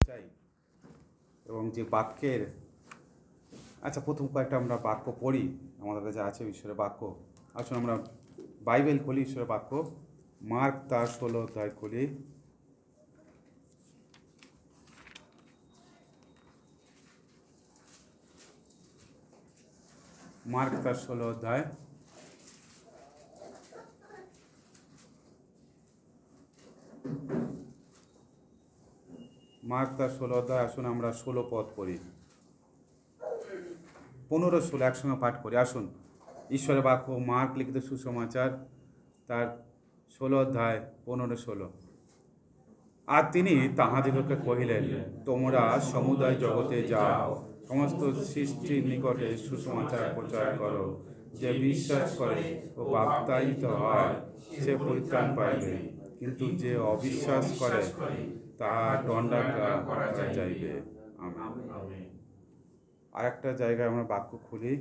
চাই এবং যে বাক্যের প্রথম কয়েকটা আমরা বাক্য পড়ি, আমাদের কাছে আছে ঈশ্বরের বাক্য। আসুন আমরা বাইবেল খুলি, ঈশ্বরের বাক্য মার্ক তার 16 অধ্যায় খুলি। মার্ক তার 16 অধ্যায় আসুন আমরা 16 পদ পড়ি, 15-16 একসঙ্গে পাঠ করি। আসুন ঈশ্বরের বাক্য মার্ক লিখিত সুসমাচার তার 16 অধ্যায় 15-16। আর তিনি তাহাদিগকে কহিলেন, তোমরা সমুদয় জগতে যাও, সমস্ত সৃষ্টির নিকটে সুসমাচার প্রচার করো। যে বিশ্বাস করে ও বাপ্তায়িত হয় সে পরিত্রাণ পাইবে, কিন্তু যে অবিশ্বাস করে তাহার দণ্ডাজ্ঞা করা যাইবে। আমেন। আর একটা জায়গায় আমরা বাক্য খুলি,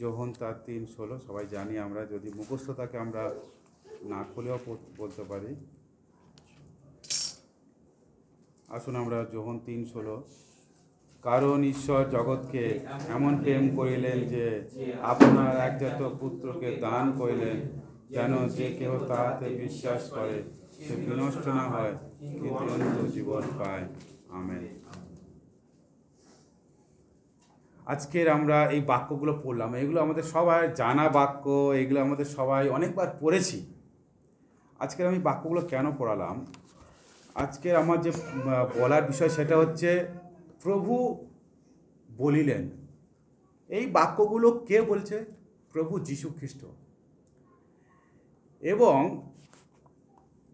যোহন তার 3:16। সবাই জানি আমরা, যদি মুখস্থ থাকে আমরা না খুলেও বলতে পারি। আসুন আমরা যোহন 3:16। কারণ ঈশ্বর জগৎকে এমন প্রেম করিলেন যে আপনার একজাত পুত্রকে দান করিলেন, যেন যে কেউ তাহাতে বিশ্বাস করে সে বিনষ্ট না হয়, কিন্তু অনন্ত জীবন পায়। আমেন। আজকের আমরা এই বাক্যগুলো পড়লাম, এগুলো আমাদের সবাই জানা বাক্য, এগুলো আমাদের সবাই অনেকবার পড়েছি। আজকের আমি বাক্যগুলো কেন পড়ালাম, আজকের আমার যে বলার বিষয় সেটা হচ্ছে প্রভু বলিলেন। এই বাক্যগুলো কে বলছে? প্রভু যীশু খ্রিস্ট। এবং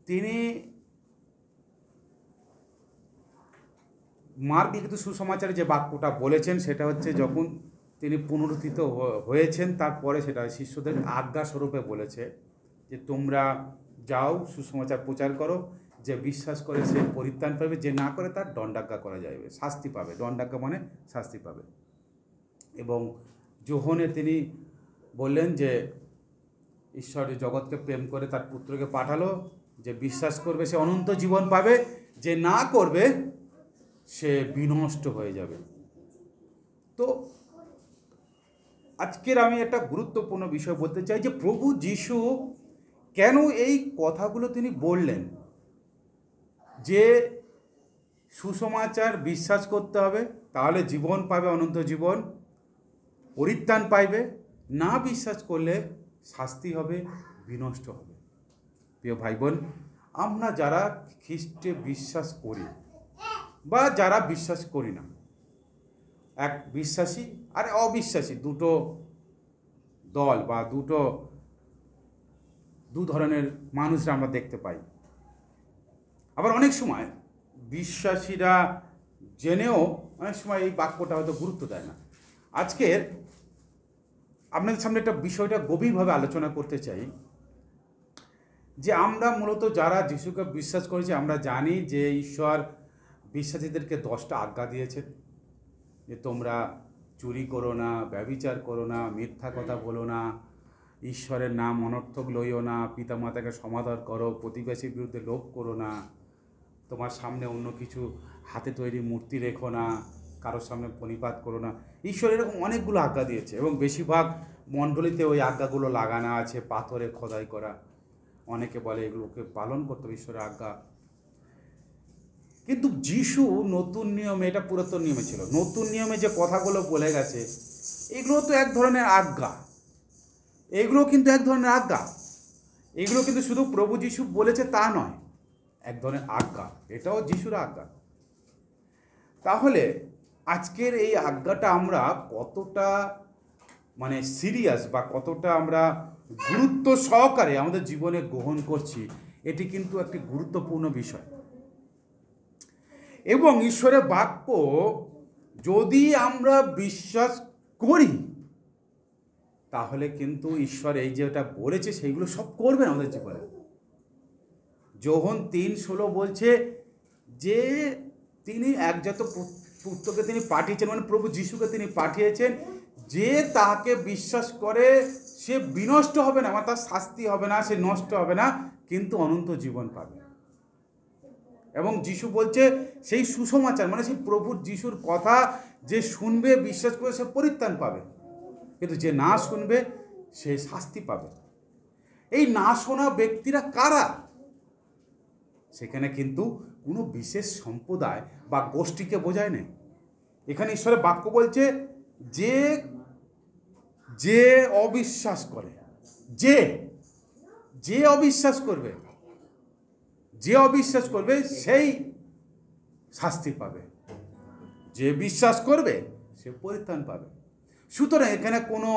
তিনি মার্ক লিখিত সুসমাচারে যে বাক্যটা বলেছেন সেটা হচ্ছে যখন তিনি পুনরুত্থিত হয়েছেন, তারপরে সেটা শিষ্যদের আজ্ঞা স্বরূপে বলেছে যে তোমরা যাও, সুসমাচার প্রচার করো, যে বিশ্বাস করে সে পরিত্রাণ পাবে, যে না করে তার দণ্ডাজ্ঞা করা যাবে, শাস্তি পাবে। দণ্ডাজ্ঞা মানে শাস্তি পাবে। এবং যোহনে তিনি বললেন যে ঈশ্বর জগৎকে প্রেম করে তার পুত্রকে পাঠালো, যে বিশ্বাস করবে সে অনন্ত জীবন পাবে, যে না করবে সে বিনষ্ট হয়ে যাবে। তো আজকের আমি একটা গুরুত্বপূর্ণ বিষয় বলতে চাই যে প্রভু যীশু কেন এই কথাগুলো তিনি বললেন, যে সুসমাচার বিশ্বাস করতে হবে, তাহলে জীবন পাবে, অনন্ত জীবন, পরিত্রাণ পাইবে। না বিশ্বাস করলে শাস্তি হবে, বিনষ্ট হবে। প্রিয় ভাই বোন, আমরা যারা খ্রিস্টে বিশ্বাস করি বা যারা বিশ্বাস করি না, এক বিশ্বাসী আর অবিশ্বাসী দুটো দল বা দু ধরনের মানুষরা আমরা দেখতে পাই। আবার অনেক সময় বিশ্বাসীরা জেনেও অনেক সময় এই বাক্যটা হয়তো গুরুত্ব দেয় না। আজকের আপনাদের সামনে একটা বিষয়টা গভীরভাবে আলোচনা করতে চাই, যে আমরা মূলত যারা যিশুকে বিশ্বাস করেছি, আমরা জানি যে ঈশ্বর বিশ্বাসীদেরকে 10টা আজ্ঞা দিয়েছেন, যে তোমরা চুরি করো না, ব্যভিচার করো না, মিথ্যা কথা বলো না, ঈশ্বরের নাম অনর্থক লইও না, পিতামাতাকে সমাদর করো, প্রতিবেশীর বিরুদ্ধে লোভ করো না, তোমার সামনে অন্য কিছু হাতে তৈরি মূর্তি রেখো না, কারোর সামনে প্রণিপাত করো না। ঈশ্বর এরকম অনেকগুলো আজ্ঞা দিয়েছে এবং বেশিরভাগ মণ্ডলীতে ওই আজ্ঞাগুলো লাগানো আছে, পাথরে খোদাই করা। অনেকে বলে এগুলোকে পালন করতে হবে, ঈশ্বরের আজ্ঞা। কিন্তু যিশু নতুন নিয়মে, এটা পুরাতন নিয়মে ছিল, নতুন নিয়মে যে কথাগুলো বলে গেছে এগুলো তো এক ধরনের আজ্ঞা, এগুলো কিন্তু এক ধরনের আজ্ঞা। এগুলো কিন্তু শুধু প্রভু যিশু বলেছে তা নয়, এক ধরনের আজ্ঞা, এটাও যিশুর আজ্ঞা। তাহলে আজকের এই আজ্ঞাটা আমরা কতটা সিরিয়াস বা কতটা আমরা গুরুত্ব সহকারে আমাদের জীবনে গ্রহণ করছি, এটি কিন্তু একটি গুরুত্বপূর্ণ বিষয়। এবং ঈশ্বরের বাক্য যদি আমরা বিশ্বাস করি, তাহলে কিন্তু ঈশ্বর এই যেটা বলেছে সেইগুলো সব করবেন আমাদের জীবনে। যোহন 3:16 বলছে যে তিনি একজাত পুত্রকে তিনি পাঠিয়েছেন, প্রভু যিশুকে তিনি পাঠিয়েছেন, যে তাকে বিশ্বাস করে সে বিনষ্ট হবে না, তার শাস্তি হবে না, সে নষ্ট হবে না, কিন্তু অনন্ত জীবন পাবে। এবং যিশু বলছে সেই সুসমাচার মানে সেই প্রভুর যিশুর কথা যে শুনবে, বিশ্বাস করে সে পরিত্রাণ পাবে, কিন্তু যে না শুনবে সে শাস্তি পাবে। এই না শোনা ব্যক্তিরা কারা? সেখানে কিন্তু কোনো বিশেষ সম্প্রদায় বা গোষ্ঠীকে বোঝায় না। এখানে ঈশ্বরের বাক্য বলছে যে যে অবিশ্বাস করে, যে অবিশ্বাস করবে, যে অবিশ্বাস করবে সেই শাস্তি পাবে, যে বিশ্বাস করবে সে পরিত্রাণ পাবে। সুতরাং এখানে কোনো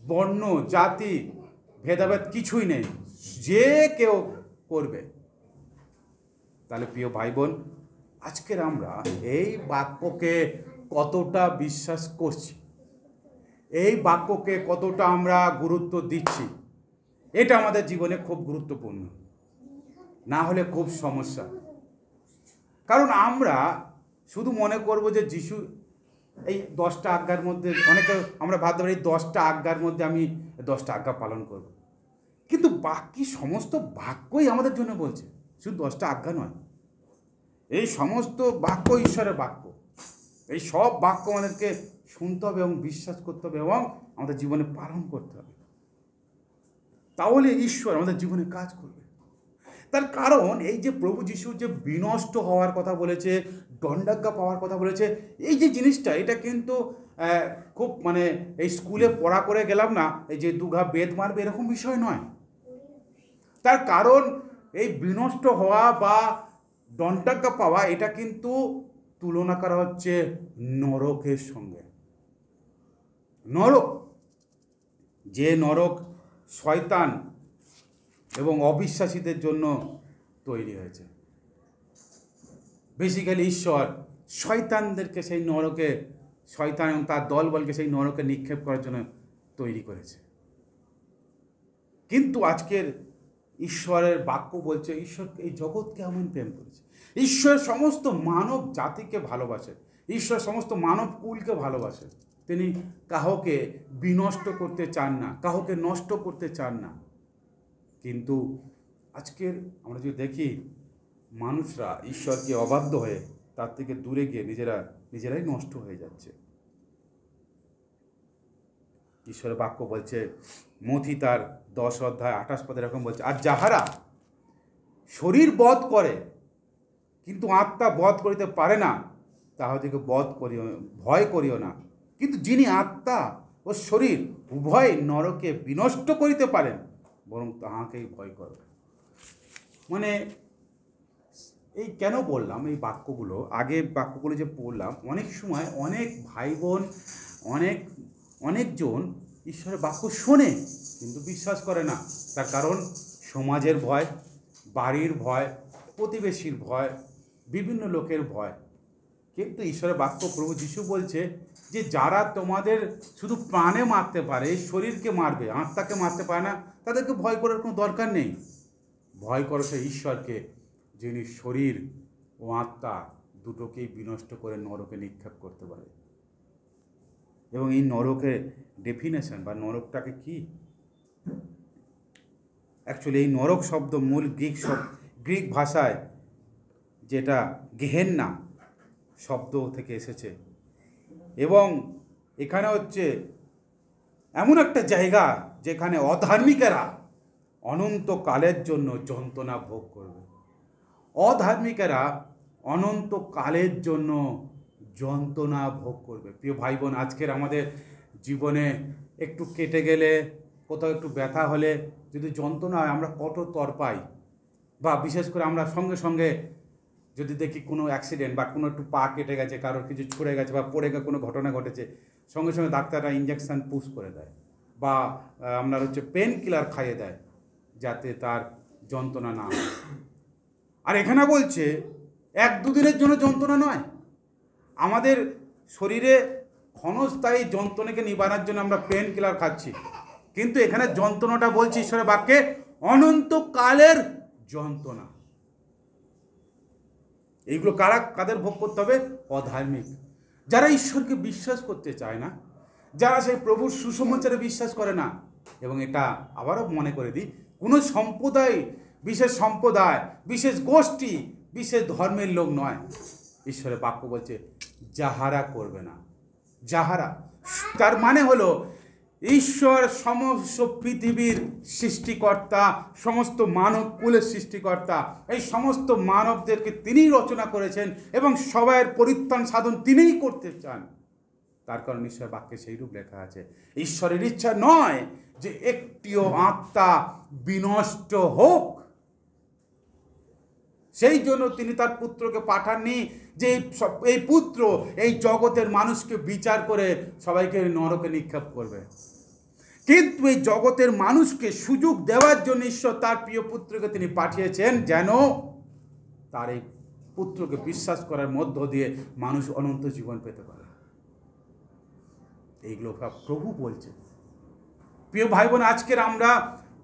বর্ণ, জাতি, ভেদাভেদ কিছুই নেই, যে কেউ করবে। তাহলে প্রিয় ভাই বোন, আজকের আমরা এই বাক্যকে কতটা বিশ্বাস করছি, এই বাক্যকে কতটা আমরা গুরুত্ব দিচ্ছি, এটা আমাদের জীবনে খুব গুরুত্বপূর্ণ। না হলে খুব সমস্যা। কারণ আমরা শুধু মনে করব যে যিশু এই 10টা আজ্ঞার মধ্যে, অনেকে আমরা ভাবতে পারি 10টা আজ্ঞার মধ্যে আমি 10টা আজ্ঞা পালন করব, কিন্তু বাকি সমস্ত বাক্যই আমাদের জন্য বলছে, শুধু 10টা আজ্ঞা নয়। এই সমস্ত বাক্য ঈশ্বরের বাক্য। এই সব বাক্য আমাদেরকে শুনতে হবে এবং বিশ্বাস করতে হবে এবং আমাদের জীবনে পালন করতে হবে, তাহলে ঈশ্বর আমাদের জীবনে কাজ করবে। তার কারণ এই যে প্রভু যিশু যে বিনষ্ট হওয়ার কথা বলেছে, দণ্ডাজ্ঞা পাওয়ার কথা বলেছে, এই যে জিনিসটা, এটা কিন্তু খুব মানে এই স্কুলে পড়া করে গেলাম না, এই যে দুঘা বেদ মারবে এরকম বিষয় নয়। তার কারণ এই বিনষ্ট হওয়া বা দণ্ডাজ্ঞা পাওয়া, এটা কিন্তু তুলনা করা হচ্ছে নরকের সঙ্গে। নরক, যে নরক শয়তান এবং অবিশ্বাসীদের জন্য তৈরি হয়েছে। বেসিক্যালি ঈশ্বর শয়তানদেরকে সেই নরকে, শয়তান এবং তার দলবলকে সেই নরকে নিক্ষেপ করার জন্য তৈরি করেছে। কিন্তু আজকের ঈশ্বরের বাক্য বলছে ঈশ্বর এই জগৎকে এমন প্রেম করেছে, ঈশ্বর সমস্ত মানব জাতিকে ভালোবাসে, ঈশ্বর সমস্ত মানব কুলকে ভালোবাসে। তিনি কাউকে বিনষ্ট করতে চান না, কাউকে নষ্ট করতে চান না। কিন্তু আজকের আমরা যদি দেখি, মানুষরা ঈশ্বরকে অবাধ্য হয়ে তার থেকে দূরে গিয়ে নিজেরাই নষ্ট হয়ে যাচ্ছে। ঈশ্বরের বাক্য বলছে, মথি তার 10 অধ্যায় 28 পদে এরকম বলছে, আর যাহারা শরীর বধ করে কিন্তু আত্মা বধ করিতে পারে না, তাহাদিকে ভয় করিও না, কিন্তু যিনি আত্মা ও শরীর উভয় নরকে বিনষ্ট করিতে পারেন, বরং তাহাকেই ভয় করো। মানে এই কেন বললাম এই বাক্যগুলো, আগে বাক্যগুলো যে পড়লাম, অনেক সময় অনেক ভাই বোন, অনেকজন ঈশ্বরের বাক্য শোনে কিন্তু বিশ্বাস করে না। তার কারণ সমাজের ভয়, বাড়ির ভয়, প্রতিবেশীর ভয়, বিভিন্ন লোকের ভয়। কিন্তু ঈশ্বরের বাক্য প্রভু যিশু বলছে যে যারা তোমাদের শুধু প্রাণে মারতে পারে, শরীরকে মারবে, আত্মাকে মারতে পারে না, তাদেরকে ভয় করার কোনো দরকার নেই। ভয় করো সেই ঈশ্বরকে, যিনি শরীর ও আত্মা দুটোকেই বিনষ্ট করে নরকে নিক্ষেপ করতে পারে। এবং এই নরকের ডেফিনেশন বা নরকটাকে কি, অ্যাকচুয়ালি এই নরক শব্দ মূল গ্রিক ভাষায় যেটা গেহেন্না শব্দ থেকে এসেছে, এবং এখানে হচ্ছে এমন একটা জায়গা যেখানে অধার্মিকেরা অনন্তকালের জন্য যন্ত্রণা ভোগ করবে। অধার্মিকেরা অনন্তকালের জন্য যন্ত্রণা ভোগ করবে। প্রিয় ভাই বোন, আজকের আমাদের জীবনে একটু কেটে গেলে, কোথাও একটু ব্যথা হলে যদি যন্ত্রণা হয়, আমরা কত তরপাই। বা বিশেষ করে আমরা সঙ্গে সঙ্গে যদি দেখি কোনো অ্যাক্সিডেন্ট বা কোনো একটু পা কেটে গেছে, কারোর কিছু ছুঁড়ে গেছে বা পড়ে গেছে, কোনো ঘটনা ঘটেছে, সঙ্গে সঙ্গে ডাক্তাররা ইঞ্জেকশান পুশ করে দেয় বা আপনার পেন কিলার খাইয়ে দেয় যাতে তার যন্ত্রণা না হয়। আর এখানে বলছে 1-2 দিনের জন্য যন্ত্রণা নয়, আমাদের শরীরে ক্ষণস্থায়ী যন্ত্রণাকে নিবারণের জন্য আমরা পেন কিলার খাচ্ছি, কিন্তু এখানে যন্ত্রণাটা বলছে ঈশ্বরের বাক্যে অনন্তকালের যন্ত্রণা। এইগুলো কাদের ভোগ করতে হবে? অধার্মিক, যারা ঈশ্বরকে বিশ্বাস করতে চায় না, যারা সেই প্রভুর সুসমাচারে বিশ্বাস করে না। এবং এটা আবারও মনে করে দিই, কোনো সম্প্রদায়, বিশেষ গোষ্ঠী বিশেষ ধর্মের লোক নয়। ঈশ্বরের বাক্য বলছে যাহারা করবে না, যাহারা, তার মানে হলো ঈশ্বর সমস্ত পৃথিবীর সৃষ্টিকর্তা, সমস্ত মানব কুলের সৃষ্টিকর্তা। এই সমস্ত মানবদেরকে তিনিই রচনা করেছেন এবং সবাইয়ের পরিত্রাণ সাধন তিনিই করতে চান। তার কারণ ঈশ্বরের বাক্যে সেই রূপ লেখা আছে। ঈশ্বরের ইচ্ছা নয় যে একটিও আত্মা বিনষ্ট হোক। সেই জন্য তিনি তার পুত্রকে পাঠাননি যে এই পুত্র এই জগতের মানুষকে বিচার করে সবাইকে নরকে নিক্ষেপ করবে, কিন্তু এই জগতের মানুষকে সুযোগ দেওয়ার জন্য ঈশ্বর তার প্রিয় পুত্রকে তিনি পাঠিয়েছেন, যেন তার এই পুত্রকে বিশ্বাস করার মধ্য দিয়ে মানুষ অনন্ত জীবন পেতে পারে। এইগুলো প্রভু বলছে। প্রিয় ভাই বোন, আজকের আমরা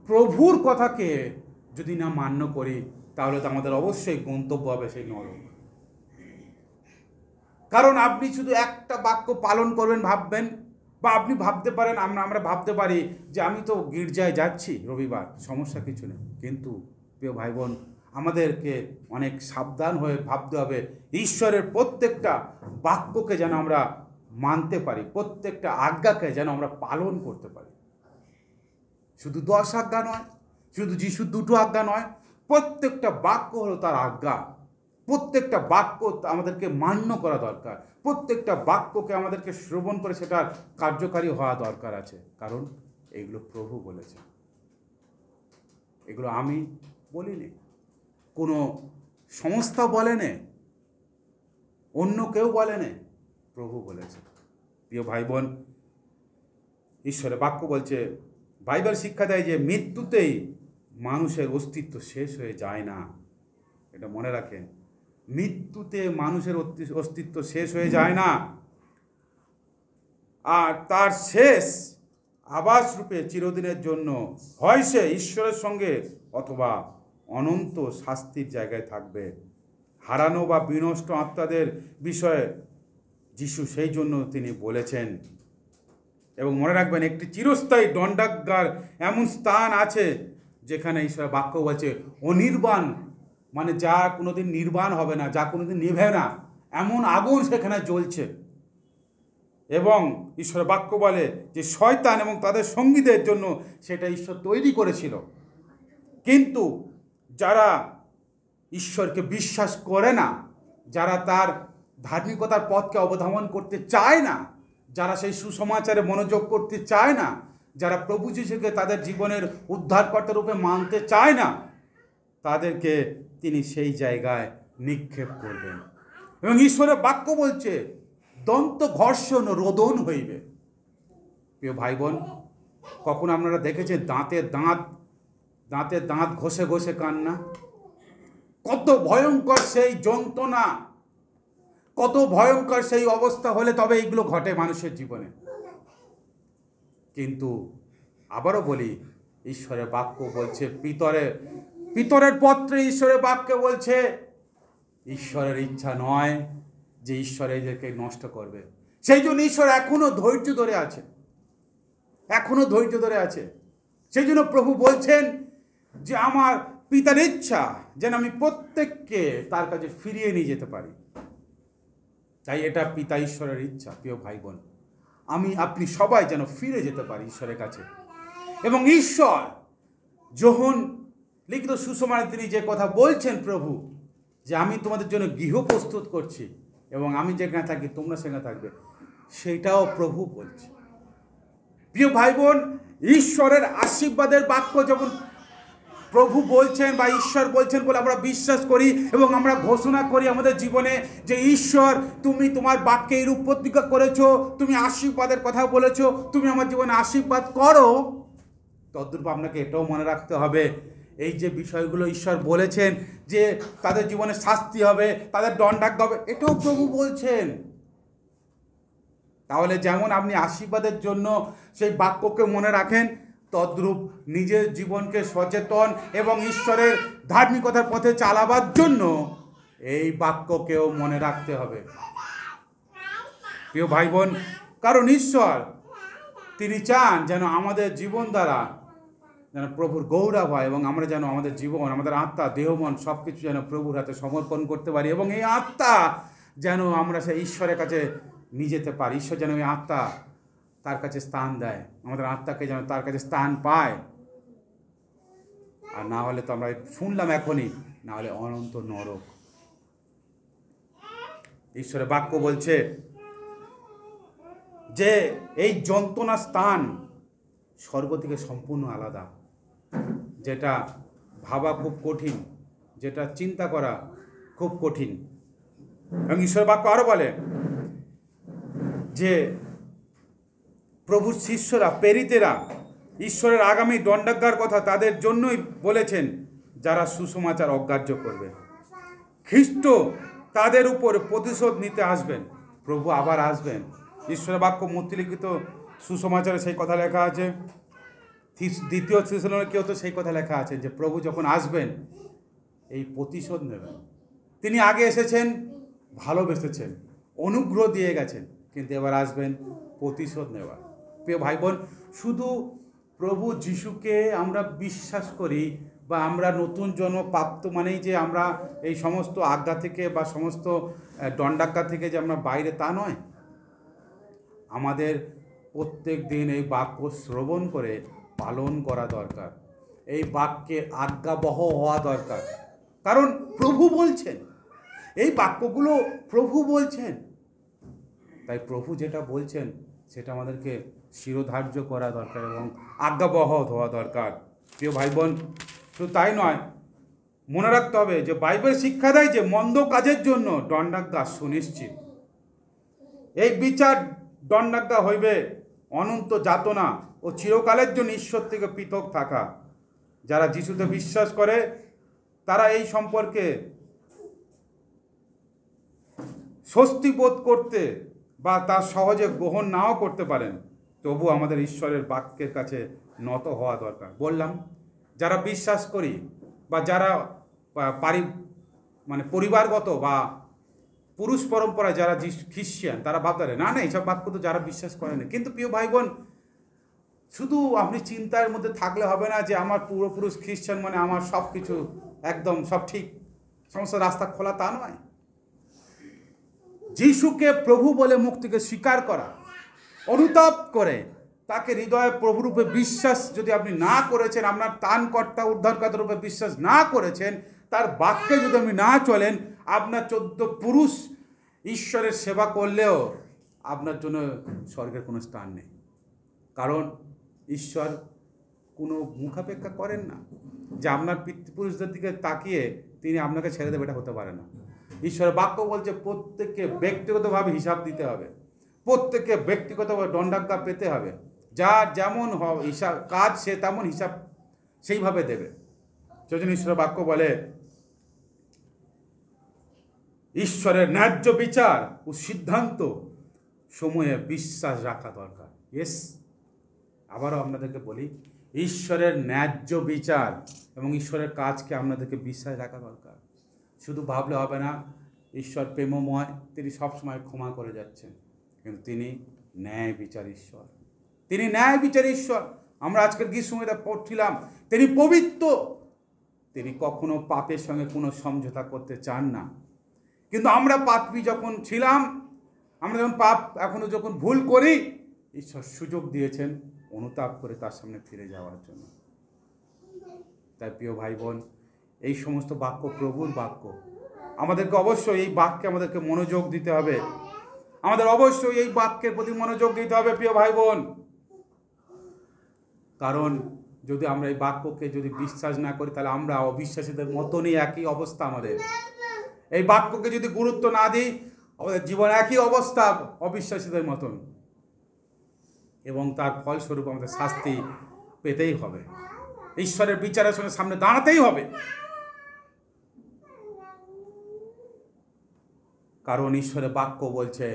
প্রভুর কথাকে যদি না মান্য করি, তাহলে তো আমাদের অবশ্যই গন্তব্য হবে সেই নরক। কারণ আপনি শুধু একটা বাক্য পালন করবেন ভাববেন, বা আপনি ভাবতে পারেন, আমরা ভাবতে পারি যে আমি তো গির্জায় যাচ্ছি রবিবার, সমস্যা কিছু নেই। কিন্তু প্রিয় ভাই বোন, আমাদেরকে অনেক সাবধান হয়ে ভাবতে হবে ঈশ্বরের প্রত্যেকটা বাক্যকে যেন আমরা মানতে পারি, প্রত্যেকটা আজ্ঞাকে যেন আমরা পালন করতে পারি। শুধু 10 আজ্ঞা নয়, শুধু যিশুর 2টো আজ্ঞা নয়, প্রত্যেকটা বাক্য হলো তার আজ্ঞা। প্রত্যেকটা বাক্য আমাদেরকে মান্য করা দরকার, প্রত্যেকটা বাক্যকে আমাদেরকে শ্রবণ করে সেটা কার্যকারী হওয়া দরকার আছে। কারণ এগুলো প্রভু বলেছে, এগুলো আমি বলিনি, কোনো সংস্থা বলেনি, অন্য কেউ বলেনি, প্রভু বলেছে। প্রিয় ভাই বোন, ঈশ্বরের বাক্য বলছে, বাইবেল শিক্ষা দেয় যে মৃত্যুতেই মানুষের অস্তিত্ব শেষ হয়ে যায় না। এটা মনে রাখেন, মৃত্যুতে মানুষের অস্তিত্ব শেষ হয়ে যায় না, আর তার শেষ আবাস রূপে চিরদিনের জন্য হয় সে ঈশ্বরের সঙ্গে অথবা অনন্ত শাস্তির জায়গায় থাকবে। হারানো বা বিনষ্ট আত্মাদের বিষয়ে যিশু সেই জন্য তিনি বলেছেন। এবং মনে রাখবেন, একটি চিরস্থায়ী দণ্ডাগার এমন স্থান আছে যেখানে ঈশ্বরের বাক্য বলছে অনির্বাণ, মানে যা কোনোদিন নির্বাণ হবে না, যা কোনোদিন নিভে না, এমন আগুন সেখানে জ্বলছে। এবং ঈশ্বরের বাক্য বলে যে শয়তান এবং তাদের সঙ্গীদের জন্য সেটা ঈশ্বর তৈরি করেছিল। কিন্তু যারা ঈশ্বরকে বিশ্বাস করে না, যারা তার ধার্মিকতার পথকে অবধারণ করতে চায় না, যারা সেই সুসমাচারে মনোযোগ করতে চায় না, যারা প্রভু যিশুকে তাদের জীবনের উদ্ধারকর্তা রূপে মানতে চায় না, তাদেরকে তিনি সেই জায়গায় নিক্ষেপ করবেন। এবং ঈশ্বরের বাক্য বলছে দন্ত ঘর্ষণ রোদন হইবে। প্রিয় ভাই বোন, কখন আপনারা দেখেছেন দাঁতে দাঁত ঘষে ঘষে কান্না? কত ভয়ঙ্কর সেই যন্ত্রণা, কত ভয়ঙ্কর সেই অবস্থা হলে তবে এইগুলো ঘটে মানুষের জীবনে। কিন্তু আবারও বলি, ঈশ্বরের বাক্য বলছে, পিতরের পত্রে ঈশ্বরের বাক্য বলছে ঈশ্বরের ইচ্ছা নয় যে ঈশ্বর এদেরকে নষ্ট করবে। সেই জন্য ঈশ্বর এখনো ধৈর্য ধরে আছে, এখনো ধৈর্য ধরে আছে। সেই জন্য প্রভু বলছেন যে আমার পিতার ইচ্ছা যেন আমি প্রত্যেককে তার কাছে ফিরিয়ে নিয়ে যেতে পারি। তাই এটা পিতা ঈশ্বরের ইচ্ছা। প্রিয় ভাই বোন, আপনি সবাই যেন ফিরে যেতে পারি ঈশ্বরের কাছে। এবং ঈশ্বর যখন লিখিত সুসমাচারে তিনি যে কথা বলছেন প্রভু, যে আমি তোমাদের জন্য গৃহ প্রস্তুত করছি এবং আমি যেখানে থাকি তোমরা সেখানে থাকবে, সেটাও প্রভু বলছে। প্রিয় ভাই বোন, ঈশ্বরের আশীর্বাদের বাক্য যখন প্রভু বলছেন বা ঈশ্বর বলছেন বলে আমরা বিশ্বাস করি এবং আমরা ঘোষণা করি আমাদের জীবনে যে ঈশ্বর তুমি তোমার বাক্যে এইরূপ প্রতিজ্ঞা করেছো, তুমি আশীর্বাদের কথা বলেছো, তুমি আমার জীবনে আশীর্বাদ করো, তদ্রূপ আপনাকে এটাও মনে রাখতে হবে এই যে বিষয়গুলো ঈশ্বর বলেছেন যে তাদের জীবনে শাস্তি হবে, তাদের দণ্ডাজ্ঞা হবে, এটাও প্রভু বলছেন। তাহলে যেমন আপনি আশীর্বাদের জন্য সেই বাক্যকে মনে রাখেন, তদ্রূপ নিজের জীবনকে সচেতন এবং ঈশ্বরের ধার্মিকতার পথে চালাবার জন্য এই বাক্যকেও মনে রাখতে হবে। প্রিয় ভাই বোন, কারণ ঈশ্বর তিনি চান যেন আমাদের জীবন দ্বারা যেন প্রভুর গৌরব হয় এবং আমরা যেন আমাদের জীবন, আমাদের আত্মা, দেহ, মন সব কিছু যেন প্রভুর হাতে সমর্পণ করতে পারি এবং এই আত্মা যেন আমরা সেই ঈশ্বরের কাছে নিয়ে যেতে পারি। ঈশ্বর যেন এই আত্মা তার কাছে স্থান দেয়, আমাদের আত্মাকে যেন তার কাছে স্থান পায়। আর না হলে তো আমরা শুনলাম এখনই, না হলে অনন্ত নরক। ঈশ্বরের বাক্য বলছে যে এই যন্ত্রণা স্থান স্বর্গ থেকে সম্পূর্ণ আলাদা, যেটা ভাবা খুব কঠিন, যেটা চিন্তা করা খুব কঠিন। এবং ঈশ্বরের বাক্য আরও বলে যে প্রভুর শিষ্যরা, প্রেরিতেরা ঈশ্বরের আগামী দণ্ডাজ্ঞার কথা তাদের জন্যই বলেছেন, যারা সুসমাচার অগ্রাহ্য করবে। খ্রিস্ট তাদের উপর প্রতিশোধ নিতে আসবেন, প্রভু আবার আসবেন। ঈশ্বরের বাক্য মূর্তিলিখিত সুসমাচারে সেই কথা লেখা আছে। দ্বিতীয় থেসলোনিকেও তো সেই কথা লেখা আছে যে প্রভু যখন আসবেন এই প্রতিশোধ নেবেন। তিনি আগে এসেছেন, ভালোবেসেছেন, অনুগ্রহ দিয়ে গেছেন, কিন্তু এবার আসবেন প্রতিশোধ নেওয়ার। প্রিয় ভাই বোন, শুধু প্রভু যিশুকে আমরা বিশ্বাস করি বা আমরা নতুন জন্ম প্রাপ্ত মানেই যে আমরা এই সমস্ত আজ্ঞা থেকে বা সমস্ত দণ্ডাজ্ঞা থেকে যে আমরা বাইরে, তা নয়। আমাদের প্রত্যেক দিন এই বাক্য শ্রবণ করে পালন করা দরকার, এই বাক্যে আজ্ঞাবহ হওয়া দরকার। কারণ প্রভু বলছেন, এই বাক্যগুলো প্রভু বলছেন, তাই প্রভু যেটা বলছেন সেটা আমাদেরকে শিরোধার্য করা দরকার এবং আজ্ঞাবহ হওয়া দরকার। প্রিয় ভাই বোন, শুধু তাই নয়, মনে রাখতে হবে যে বাইবেল শিক্ষা দেয় যে মন্দ কাজের জন্য দণ্ডাজ্ঞা সুনিশ্চিত। এই বিচার দণ্ডাজ্ঞা হইবে অনন্ত যাতনা ও চিরকালের জন্য ঈশ্বর থেকে পৃথক থাকা। যারা যিশুতে বিশ্বাস করে তারা এই সম্পর্কে স্বস্তি বোধ করতে বা তা সহজে গ্রহণ নাও করতে পারেন, তবু আমাদের ঈশ্বরের বাক্যের কাছে নত হওয়া দরকার। বললাম, যারা বিশ্বাস করি বা যারা পরিবারগত বা পুরুষ পরম্পরায় যারা খ্রিস্টান, তারা ভাবতে না না এইসব বাক্য তো যারা বিশ্বাস করে না। কিন্তু প্রিয় ভাই বোন, শুধু আপনি চিন্তার মধ্যে থাকলে হবে না যে আমার পূর্বপুরুষ খ্রিস্টান মানে আমার সব কিছু একদম সব ঠিক, সমস্ত রাস্তা খোলা, তা নয়। যিশুকে প্রভু বলে মুখ থেকে স্বীকার করা, অনুতাপ করে তাকে হৃদয়ে প্রভুরূপে বিশ্বাস যদি আপনি না করেছেন, আপনার ত্রাণকর্তা উদ্ধারকর্তা রূপে বিশ্বাস না করেছেন, তার বাক্যে যদি আপনি না চলেন, আপনার 14 পুরুষ ঈশ্বরের সেবা করলেও আপনার জন্য স্বর্গের কোনো স্থান নেই। কারণ ঈশ্বর কোনো মুখাপেক্ষা করেন না যে আপনার পিতৃপুরুষদের দিকে তাকিয়ে তিনি আপনাকে ছেড়ে দেবে, এটা হতে পারে না। ঈশ্বরের বাক্য বলছে প্রত্যেককে ব্যক্তিগতভাবে হিসাব দিতে হবে, প্রত্যেককে ব্যক্তিগতভাবে দণ্ডাজ্ঞা পেতে হবে। যার যেমন হিসাব কাজ সে তেমন হিসাব সেইভাবে দেবে। সেজন্য ঈশ্বরের বাক্য বলে ঈশ্বরের ন্যায্য বিচার ও সিদ্ধান্ত সময়ে বিশ্বাস রাখা দরকার। ইয়েস, আবারও আপনাদেরকে বলি, ঈশ্বরের ন্যায্য বিচার এবং ঈশ্বরের কাজকে আপনাদেরকে বিশ্বাস রাখা দরকার। শুধু ভাবলে হবে না ঈশ্বর প্রেমময়, তিনি সবসময় ক্ষমা করে যাচ্ছেন, কিন্তু তিনি ন্যায় বিচার ঈশ্বর, তিনি ন্যায় বিচার ঈশ্বর। আমরা আজকের গীত সঙ্গীতে পড়ছিলাম, তিনি পবিত্র, তিনি কখনো পাপের সঙ্গে কোনো সমঝোতা করতে চান না। কিন্তু আমরা পাপী যখন ছিলাম, আমরা যখন এখনো যখন ভুল করি, ঈশ্বর সুযোগ দিয়েছেন অনুতাপ করে তার সামনে ফিরে যাওয়ার জন্য। তাই প্রিয় ভাই বোন, এই সমস্ত বাক্য প্রভুর বাক্য, আমাদেরকে অবশ্যই এই বাক্যে আমাদেরকে মনোযোগ দিতে হবে, আমাদের অবশ্যই এই বাক্যের প্রতি মনোযোগ দিতে হবে প্রিয় ভাই বোন। কারণ যদি আমরা এই বাক্যকে যদি বিশ্বাস না করি, তাহলে আমরা অবিশ্বাসীদের মতনই একই অবস্থা আমাদের। এই বাক্যকে যদি গুরুত্ব না দিই, আমাদের জীবন একই অবস্থা অবিশ্বাসীদের মতন, এবং তার ফলস্বরূপ আমাদের শাস্তি পেতেই হবে, ঈশ্বরের বিচারের সঙ্গে সামনে দাঁড়াতেই হবে। কারণ ঈশ্বরের বাক্য বলছে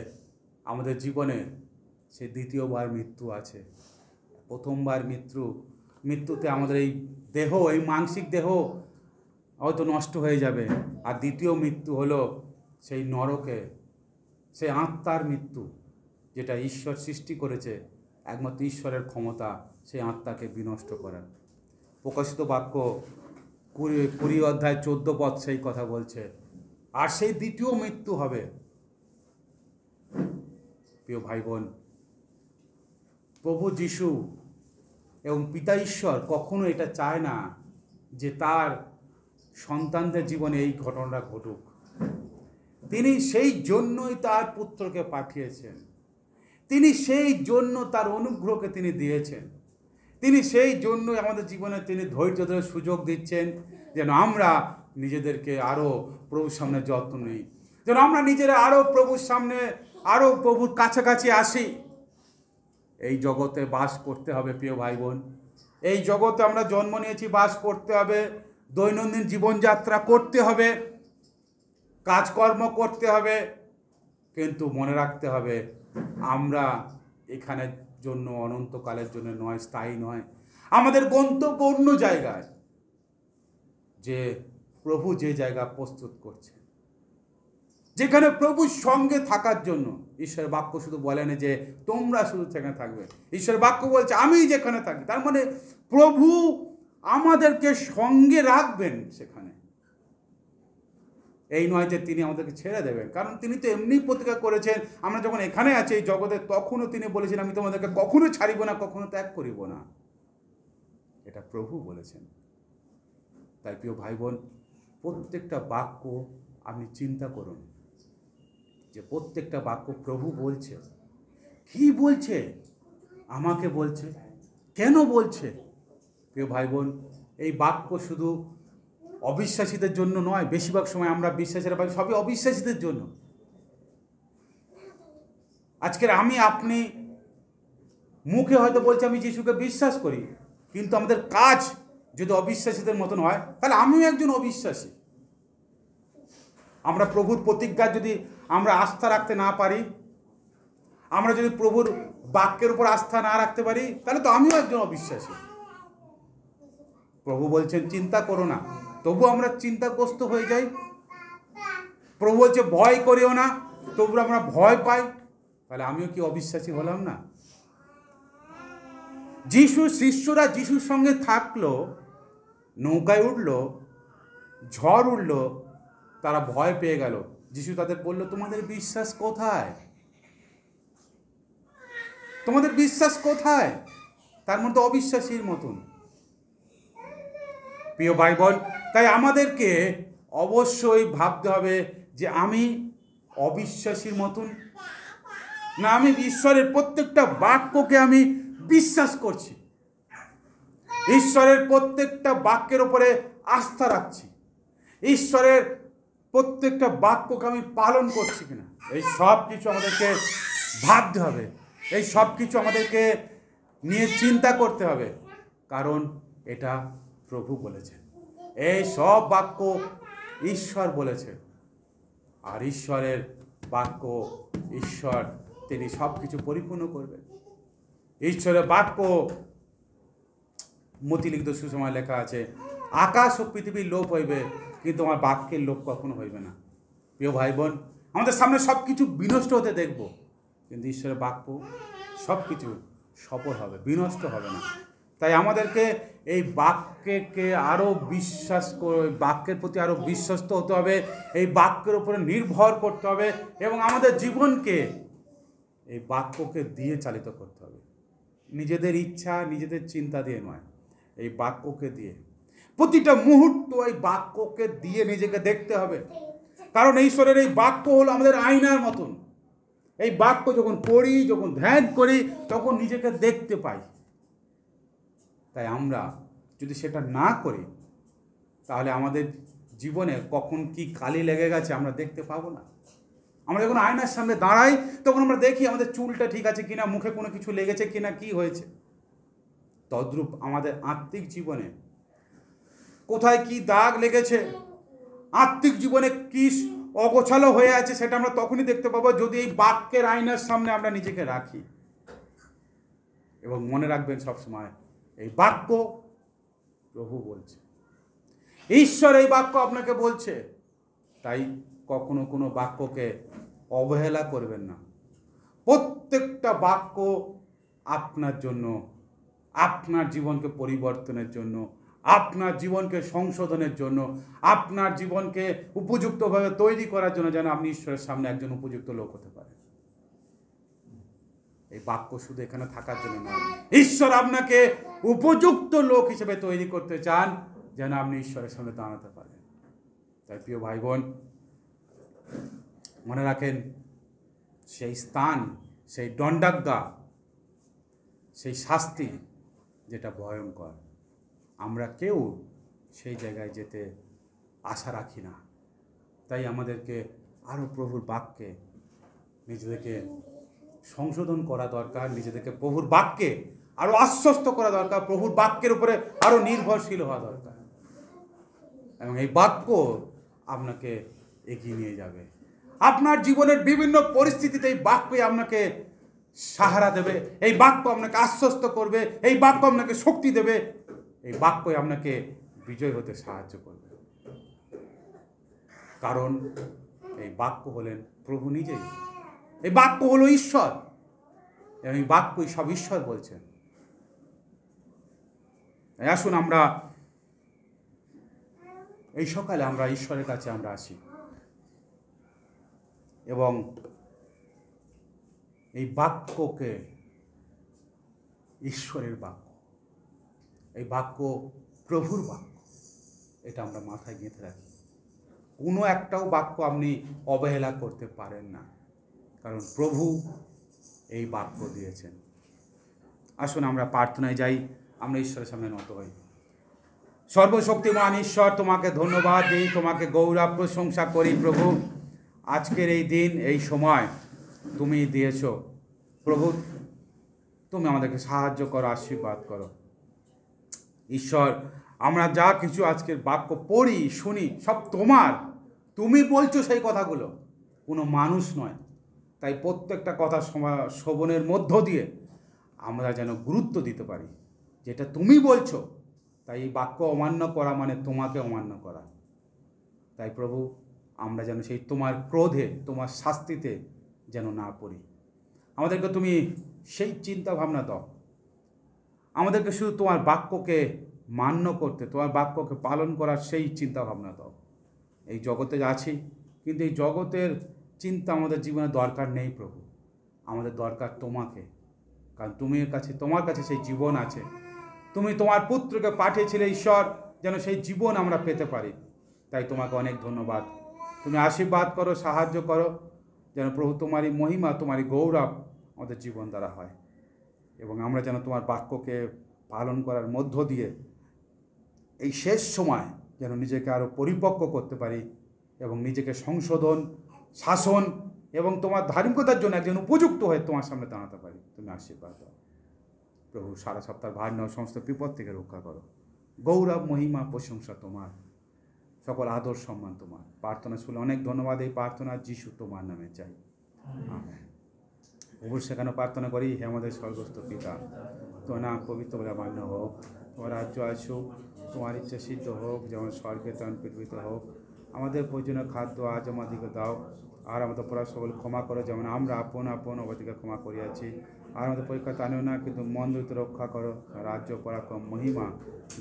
আমাদের জীবনে সে দ্বিতীয়বার মৃত্যু আছে। প্রথমবার মৃত্যুতে আমাদের এই দেহ, এই মানসিক দেহ হয়তো নষ্ট হয়ে যাবে, আর দ্বিতীয় মৃত্যু হলো সেই নরকে, সেই আত্মার মৃত্যু, যেটা ঈশ্বর সৃষ্টি করেছে, একমাত্র ঈশ্বরের ক্ষমতা সেই আত্মাকে বিনষ্ট করার। প্রকাশিত বাক্য 20 অধ্যায় 14 পদ সেই কথা বলছে। আর সেই দ্বিতীয় মৃত্যু হবে। প্রিয় ভাই বোন, প্রভু যিশু এবং পিতা ঈশ্বর কখনো এটা চায় না যে তার সন্তানদের জীবনে এই ঘটনাটা ঘটুক। তিনি সেই জন্যই তার পুত্রকে পাঠিয়েছেন। তিনি সেই জন্য তার অনুগ্রহকে তিনি দিয়েছেন। তিনি সেই জন্যই আমাদের জীবনে তিনি ধৈর্য ধরে সুযোগ দিচ্ছেন যেন আমরা নিজেদেরকে আরও প্রভুর সামনে যত্ন নিই, যেন আমরা নিজেরা আরও প্রভুর সামনে আরও প্রভুর কাছাকাছি আসি। এই জগতে বাস করতে হবে প্রিয় ভাই বোন, এই জগতে আমরা জন্ম নিয়েছি, বাস করতে হবে, দৈনন্দিন জীবনযাত্রা করতে হবে, কাজকর্ম করতে হবে, কিন্তু মনে রাখতে হবে আমরা এখানের জন্য অনন্তকালের জন্য নয়, স্থায়ী নয়। আমাদের গন্তব্য অন্য জায়গায়, যে প্রভু যে জায়গা প্রস্তুত করছে, যেখানে প্রভুর সঙ্গে থাকার জন্য। ঈশ্বরের বাক্য শুধু বলে না যে তোমরা শুধু সেখানে থাকবে, ঈশ্বরের বাক্য বলছে আমি যেখানে থাকি। তার মানে প্রভু আমাদেরকে সঙ্গে রাখবেন সেখানে। এই নয় যে তিনি আমাদেরকে ছেড়ে দেবেন, কারণ তিনি তো এমনি প্রতিজ্ঞা করেছেন আমরা যখন এখানে আছি এই জগতে, তখনও তিনি বলেছেন আমি তোমাদেরকে কখনো ছাড়িব না, কখনো ত্যাগ করিব না। এটা প্রভু বলেছেন। তাই প্রিয় ভাই বোন, প্রত্যেকটা বাক্য আপনি চিন্তা করুন যে প্রত্যেকটা বাক্য প্রভু বলছে, কি বলছে, আমাকে বলছে, কেন বলছে। প্রিয় ভাই বোন, এই বাক্য শুধু অবিশ্বাসীদের জন্য নয়। বেশিরভাগ সময় আমরা বিশ্বাসীরা পাই, সবই অবিশ্বাসীদের জন্য। আজকের আমি আপনি মুখে হয়তো বলছি আমি যিশুকে বিশ্বাস করি, কিন্তু আমাদের কাজ যদি অবিশ্বাসীদের মতন হয়, তাহলে আমিও একজন অবিশ্বাসী। আমরা প্রভুর প্রতিজ্ঞা যদি আমরা আস্থা রাখতে না পারি, আমরা যদি প্রভুর বাক্যের উপর আস্থা না রাখতে পারি, তাহলে তো আমিও একজন অবিশ্বাসী। প্রভু বলছেন চিন্তা করো না, তবু আমরা চিন্তাগ্রস্ত হয়ে যাই। প্রভু বলছে ভয় করিও না, তবু আমরা ভয় পাই। তাহলে আমিও কি অবিশ্বাসী হলাম না? যিশু শিষ্যরা যিশুর সঙ্গে থাকলো, নৌকায় উঠলো, ঝড় উঠলো, তারা ভয় পেয়ে গেল। যিশু তাদের বলল তোমাদের বিশ্বাস কোথায়? তোমাদের বিশ্বাস কোথায়? তার মধ্যে অবিশ্বাসীর মতন। প্রিয় ভাই বোন, তাই আমাদেরকে অবশ্যই ভাবতে হবে যে আমি অবিশ্বাসীর মতন না, আমি ঈশ্বরের প্রত্যেকটা বাক্যকে আমি বিশ্বাস করছি, ঈশ্বরের প্রত্যেকটা বাক্যের উপরে আস্থা রাখছি, ঈশ্বরের প্রত্যেকটা বাক্যকে আমি পালন করছি কিনা। এই সব কিছু আমাদেরকে ভাবতে হবে, এই সব কিছু আমাদেরকে নিয়ে চিন্তা করতে হবে, কারণ এটা প্রভু বলেছেন। এই সব বাক্য ঈশ্বর বলেছে, আর ঈশ্বরের বাক্য ঈশ্বর তিনি সব কিছু পরিপূর্ণ করবেন। ঈশ্বরের বাক্য মতিলিখিত সুসময় লেখা আছে, আকাশ ও পৃথিবীর লোপ হইবে, কিন্তু আমার বাক্যের লোপ কখনো হইবে না। প্রিয় ভাই বোন, আমাদের সামনে সব কিছু বিনষ্ট হতে দেখব, কিন্তু ঈশ্বরের বাক্য সব কিছু সফল হবে, বিনষ্ট হবে না। তাই আমাদেরকে এই বাক্যকে আরও বিশ্বাস করে, বাক্যের প্রতি আরও বিশ্বস্ত হতে হবে, এই বাক্যের উপরে নির্ভর করতে হবে, এবং আমাদের জীবনকে এই বাক্যকে দিয়ে চালিত করতে হবে। নিজেদের ইচ্ছা, নিজেদের চিন্তা দিয়ে নয়, এই বাক্যকে দিয়ে, প্রতিটা মুহূর্ত এই বাক্যকে দিয়ে নিজেকে দেখতে হবে। কারণ ঈশ্বরের এই বাক্য হলো আমাদের আয়নার মতন। এই বাক্য যখন পড়ি, যখন ধ্যান করি, তখন নিজেকে দেখতে পাই। তাই আমরা যদি সেটা না করি, তাহলে আমাদের জীবনে কখন কি কালি লেগে গেছে আমরা দেখতে পাবো না। আমরা যখন আয়নার সামনে দাঁড়াই, তখন আমরা দেখি আমাদের চুলটা ঠিক আছে কিনা, মুখে কোনো কিছু লেগেছে কিনা, কি হয়েছে। তদ্রূপ আমাদের আত্মিক জীবনে কোথায় কি দাগ লেগেছে, আত্মিক জীবনে কি অগোছালো হয়ে আছে, সেটা আমরা তখনই দেখতে পাবো যদি এই বাক্যের আয়নার সামনে আমরা নিজেকে রাখি। এবং মনে রাখবেন সবসময়, এই বাক্য প্রভু বলছে, ঈশ্বর এই বাক্য আপনাকে বলছে। তাই কখনো কোনো বাক্যকে অবহেলা করবেন না। প্রত্যেকটা বাক্য আপনার জন্য, আপনার জীবনকে পরিবর্তনের জন্য, আপনার জীবনকে সংশোধনের জন্য, আপনার জীবনকে উপযুক্তভাবে তৈরি করার জন্য যেন আপনি ঈশ্বরের সামনে একজন উপযুক্ত লোক হতে পারেন। এই বাক্য শুধু এখানে থাকার জন্য নয়, ঈশ্বর আপনাকে উপযুক্ত লোক হিসেবে তৈরি করতে চান যেন আপনি ঈশ্বরের সামনে দাঁড়াতে পারেন। তাই প্রিয় ভাই বোন, মনে রাখেন, সেই স্থান, সেই দণ্ডাজ্ঞা, সেই শাস্তি যেটা ভয়ঙ্কর, আমরা কেউ সেই জায়গায় যেতে আশা রাখি না। তাই আমাদেরকে আরও প্রভুর বাক্যে নিজেদেরকে সংশোধন করা দরকার, নিজেদেরকে প্রভুর বাক্যে আরও আশ্বস্ত করা দরকার, প্রভুর বাক্যের উপরে আরও নির্ভরশীল হওয়া দরকার। এবং এই বাক্য আপনাকে এগিয়ে নিয়ে যাবে। আপনার জীবনের বিভিন্ন পরিস্থিতিতে এই বাক্যই আপনাকে সাহারা দেবে, এই বাক্য আপনাকে আশ্বস্ত করবে, এই বাক্য আপনাকে শক্তি দেবে, এই বাক্যই আপনাকে বিজয় হতে সাহায্য করবে। কারণ এই বাক্য হলেন প্রভু নিজেই, এই বাক্য হলো ঈশ্বর, এবং এই বাক্যই সব ঈশ্বর বলছেন। আসুন আমরা এই সকালে আমরা ঈশ্বরের কাছে আমরা আসি এবং এই বাক্যকে, ঈশ্বরের বাক্য, এই বাক্য প্রভুর বাক্য, এটা আমরা মাথায় গেঁথে রাখি। কোনো একটাও বাক্য আপনি অবহেলা করতে পারেন না, কারণ প্রভু এই বাক্য দিয়েছেন। আসুন আমরা প্রার্থনায় যাই, আমরা ঈশ্বরের সামনে নত হই। সর্বশক্তিমান ঈশ্বর, তোমাকে ধন্যবাদ দিই, তোমাকে গৌরব প্রশংসা করি প্রভু। আজকের এই দিন, এই সময় তুমি দিয়েছ প্রভু, তুমি আমাদেরকে সাহায্য করো, আশীর্বাদ করো ঈশ্বর। আমরা যা কিছু আজকের বাক্য পড়ি, শুনি, সব তোমার, তুমি বলছো সেই কথাগুলো, কোনো মানুষ নয়। তাই প্রত্যেকটা কথা শ্রবণের মধ্য দিয়ে আমরা যেন গুরুত্ব দিতে পারি, যেটা তুমি বলছো। তাই এই বাক্য অমান্য করা মানে তোমাকে অমান্য করা। তাই প্রভু, আমরা যেন সেই তোমার ক্রোধে, তোমার শাস্তিতে যেন না পড়ি। আমাদেরকে তুমি সেই চিন্তা ভাবনা দাও, আমাদেরকে শুধু তোমার বাক্যকে মান্য করতে, তোমার বাক্যকে পালন করার সেই চিন্তা ভাবনা দাও। এই জগতে আছি, কিন্তু এই জগতের চিন্তা আমাদের জীবনে দরকার নেই প্রভু, আমাদের দরকার তোমাকে। কারণ তোমার কাছে সেই জীবন আছে। তুমি তোমার পুত্রকে পাঠিয়েছিলে ঈশ্বর, যেন সেই জীবন আমরা পেতে পারি। তাই তোমাকে অনেক ধন্যবাদ। তুমি আশীর্বাদ করো, সাহায্য করো, যেন প্রভু তোমারই মহিমা, তোমারই গৌরব আমাদের জীবন দ্বারা হয়, এবং আমরা যেন তোমার বাক্যকে পালন করার মধ্য দিয়ে এই শেষ সময় যেন নিজেকে আরও পরিপক্ক করতে পারি, এবং নিজেকে সংশোধন, শাসন এবং তোমার ধার্মিকতার জন্য একজন উপযুক্ত হয়ে তোমার সামনে দাঁড়াতে পারি। তুমি আশীর্বাদ দাও প্রভু। সারা সপ্তাহ ভার নেওয়া সমস্ত বিপদ থেকে রক্ষা করো। গৌরব, মহিমা, প্রশংসা তোমার, সকল আদর সম্মান তোমার। প্রার্থনা শুনে অনেক ধন্যবাদ। এই প্রার্থনা যিশু তোমার নামে চাই, আমেন। প্রভু সেখানে প্রার্থনা করি, হে আমাদের স্বর্গস্থ পিতা, তোমার নাম পবিত্র বলে মান্য হোক, তোমার রাজ্য আসুক, তোমার ইচ্ছা সিদ্ধ হোক, যেমন স্বর্গে তেমন পৃথিবীতে হোক। আমাদের প্রয়োজনীয় খাদ্য আজ আমাদেরকে দাও, আর আমাদের অপরাধ সকল ক্ষমা করো, যেমন আমরা আপন অপরাধীকে ক্ষমা করিয়াছি। আর আমাদের পরীক্ষাতে আনিও না, কিন্তু মন্দ হইতে রক্ষা করো। রাজ্য, পরাক্রম, মহিমা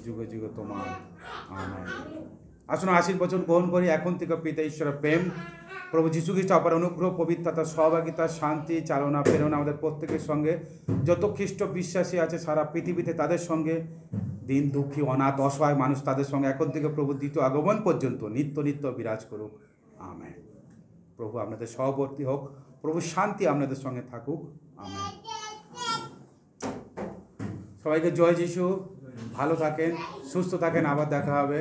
যুগে যুগে তোমার, আমেন। আসুন আশীর্বচন গ্রহণ করি। এখন থেকে পিতা ঈশ্বরের প্রেম, প্রভু যীশু খ্রিস্ট অপার অনুগ্রহ, পবিত্রতা, সহভাগিতা, শান্তি, চালনা, প্রেরণা আমাদের প্রত্যেকের সঙ্গে, যত খ্রিস্ট বিশ্বাসী আছে সারা পৃথিবীতে তাদের সঙ্গে, দিন দুঃখী, অনাথ, অসহায় মানুষ তাদের সঙ্গে এখন থেকে প্রভু দ্বিতীয় আগমন পর্যন্ত নিত্য নিত্য বিরাজ করুক, আমেন। প্রভু আপনাদের সহবর্তী হোক, প্রভু শান্তি আপনাদের সঙ্গে থাকুক, আমেন। সবাইকে জয় যিশু। ভালো থাকেন, সুস্থ থাকেন, আবার দেখা হবে।